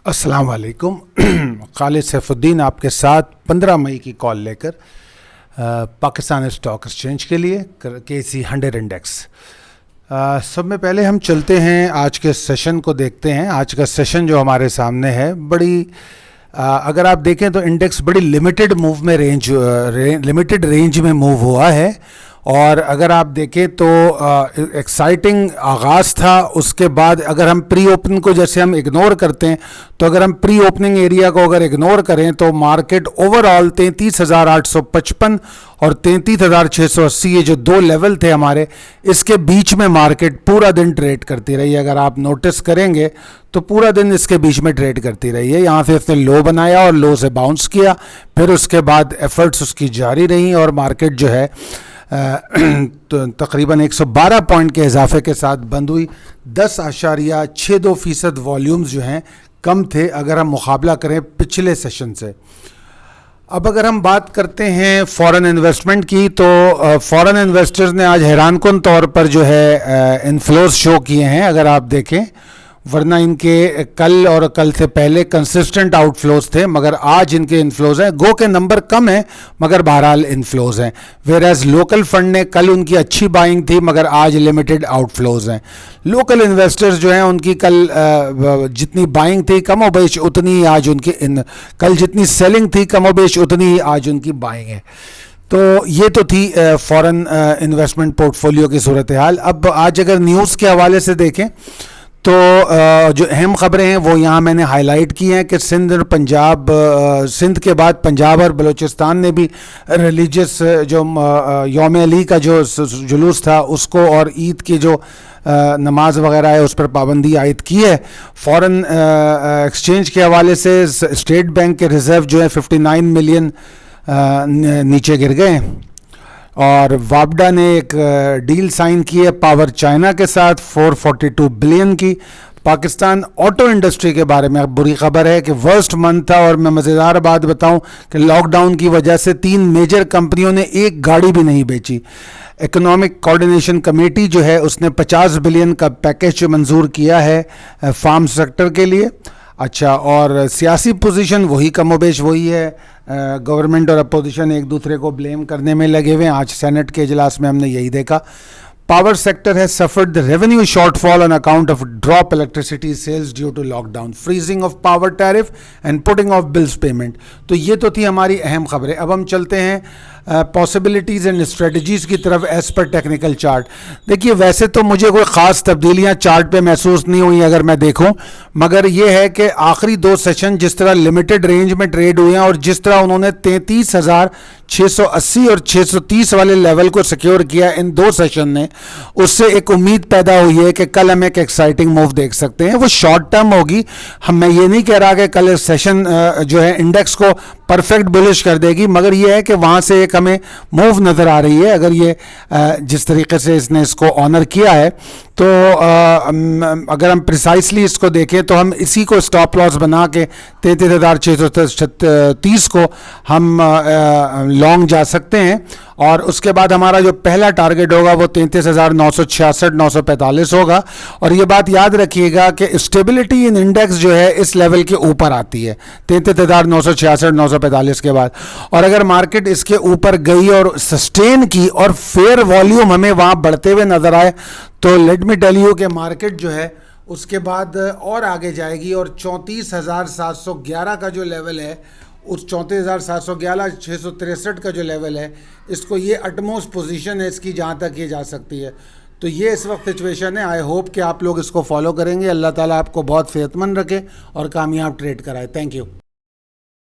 अस्सलाम वालेकुम। खालिद सैफुद्दीन आपके साथ 15 मई की कॉल लेकर पाकिस्तान स्टॉक एक्सचेंज के लिए KSE 100 इंडेक्स। सब में पहले हम चलते हैं आज के सेशन को देखते हैं। आज का सेशन जो हमारे सामने है अगर आप देखें तो इंडेक्स बड़ी लिमिटेड रेंज में मूव हुआ है, और अगर आप देखें तो एक्साइटिंग आगाज़ था। उसके बाद अगर हम प्री ओपन को जैसे हम इग्नोर करते हैं, तो अगर हम प्री ओपनिंग एरिया को अगर इग्नोर करें तो मार्केट ओवरऑल 33,855 और 33,680 ये जो दो लेवल थे हमारे, इसके बीच में मार्केट पूरा दिन ट्रेड करती रही। अगर आप नोटिस करेंगे तो पूरा दिन इसके बीच में ट्रेड करती रही है। यहाँ से इसने लो बनाया और लो से बाउंस किया, फिर उसके बाद एफर्ट्स उसकी जारी रही और मार्केट जो है तो तकरीबन 112 पॉइंट के इजाफे के साथ बंद हुई। 10.62% वॉल्यूम्स जो हैं कम थे अगर हम मुकाबला करें पिछले सेशन से। अब अगर हम बात करते हैं फॉरेन इन्वेस्टमेंट की, तो फॉरेन इन्वेस्टर्स ने आज हैरानकुन तौर पर जो है इन्फ्लोज शो किए हैं अगर आप देखें, वरना इनके कल और कल से पहले कंसिस्टेंट आउटफ्लोज थे, मगर आज इनके इनफ्लोज हैं। गो के नंबर कम है मगर बहरहाल इनफ्लोज हैं। वेराज लोकल फंड ने कल उनकी अच्छी बाइंग थी मगर आज लिमिटेड आउटफ्लोज हैं। लोकल इन्वेस्टर्स जो हैं उनकी कल जितनी बाइंग थी कमोबेश उतनी ही आज उनकी कल जितनी सेलिंग थी कमोबेश उतनी ही आज उनकी बाइंग है। तो ये तो थी फॉरेन इन्वेस्टमेंट पोर्टफोलियो की सूरत हाल। अब आज अगर न्यूज़ के हवाले से देखें तो जो अहम ख़बरें हैं वो यहाँ मैंने हाईलाइट की हैं कि सिंध और पंजाब, सिंध के बाद पंजाब और बलूचिस्तान ने भी रिलीजियस जो यौम अली का जो जुलूस था उसको और ईद की जो नमाज वगैरह है उस पर पाबंदी आयद की है। फॉरेन एक्सचेंज के हवाले से स्टेट बैंक के रिज़र्व जो है 59 मिलियन नीचे गिर गए हैं, और वापडा ने एक डील साइन की है पावर चाइना के साथ 442 बिलियन की। पाकिस्तान ऑटो इंडस्ट्री के बारे में बुरी खबर है कि वर्स्ट मंथ था, और मैं मज़ेदार बात बताऊं कि लॉकडाउन की वजह से 3 मेजर कंपनियों ने एक गाड़ी भी नहीं बेची। इकोनॉमिक कोऑर्डिनेशन कमेटी जो है उसने 50 बिलियन का पैकेज मंजूर किया है फार्म सेक्टर के लिए। अच्छा, और सियासी पोजीशन वही कमोबेश वही है। गवर्नमेंट और अपोजिशन एक दूसरे को ब्लेम करने में लगे हुए हैं। आज सेनेट के इजलास में हमने यही देखा। Power sector has suffered the revenue shortfall on account of drop electricity sales due to lockdown, freezing of power tariff and putting off bills payment. तो ये तो थी हमारी अहम खबरें। अब हम चलते हैं पॉसिबिलिटीज़ एंड स्ट्रेटजीज़ की तरफ एज पर टेक्निकल चार्ट। देखिए, वैसे तो मुझे कोई ख़ास तब्दीलियाँ चार्ट पे महसूस नहीं हुई अगर मैं देखूं, मगर ये है कि आखिरी दो सेशन जिस तरह लिमिटेड रेंज में ट्रेड हुए हैं और जिस तरह उन्होंने 33,680 और 630 वाले लेवल को सिक्योर किया इन दो सेशन ने, उससे एक उम्मीद पैदा हुई है कि कल हम एक एक्साइटिंग मूव देख सकते हैं। वो शॉर्ट टर्म होगी। मैं ये नहीं कह रहा कि कल सेशन जो है इंडेक्स को परफेक्ट बुलिश कर देगी, मगर ये है कि वहाँ से एक हमें मूव नज़र आ रही है। अगर ये जिस तरीके से इसने इसको ऑनर किया है, तो अगर हम प्रिसाइसली इसको देखें तो हम इसी को स्टॉप लॉस बना के 33,630 को हम लॉन्ग जा सकते हैं, और उसके बाद हमारा जो पहला टारगेट होगा वो 33,966-945 होगा। और ये बात याद रखिएगा कि स्टेबिलिटी इन इंडेक्स जो है इस लेवल के ऊपर आती है 33,966-945 के बाद, और अगर मार्केट इसके ऊपर गई और सस्टेन की और फेयर वॉल्यूम हमें वहाँ बढ़ते हुए नज़र आए, तो लेट मी टेल यू कि मार्केट जो है उसके बाद और आगे जाएगी, और 34,711 का जो लेवल है, उस 34,711 663 का जो लेवल है, इसको ये अटमोस्ट पोजीशन है इसकी जहाँ तक ये जा सकती है। तो ये इस वक्त सिचुएशन है। आई होप कि आप लोग इसको फॉलो करेंगे। अल्लाह ताला आपको बहुत सेहतमंद रखे और कामयाब ट्रेड कराए। Thank you.